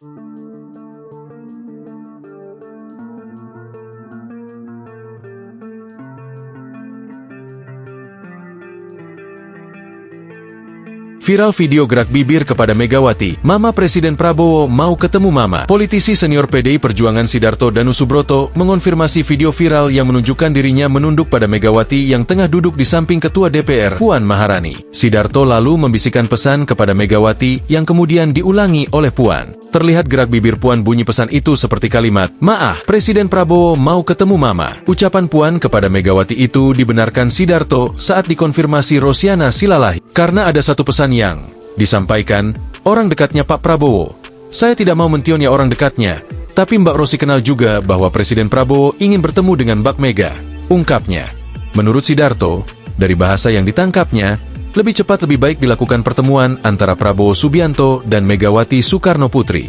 Viral video gerak bibir kepada Megawati, Mama Presiden Prabowo mau ketemu Mama. Politisi senior PDI Perjuangan Sidarto Danusubroto mengonfirmasi video viral yang menunjukkan dirinya menunduk pada Megawati yang tengah duduk di samping Ketua DPR, Puan Maharani. Sidarto lalu membisikkan pesan kepada Megawati yang kemudian diulangi oleh Puan. Terlihat gerak bibir Puan bunyi pesan itu seperti kalimat, "Maaf, Presiden Prabowo mau ketemu Mama." Ucapan Puan kepada Megawati itu dibenarkan Sidarto saat dikonfirmasi Rosiana Silalahi. Karena ada satu pesan yang disampaikan, orang dekatnya Pak Prabowo. Saya tidak mau mentionnya orang dekatnya, tapi Mbak Rosi kenal juga bahwa Presiden Prabowo ingin bertemu dengan Mbak Mega, ungkapnya. Menurut Sidarto, dari bahasa yang ditangkapnya, lebih cepat lebih baik dilakukan pertemuan antara Prabowo Subianto dan Megawati Soekarno Putri.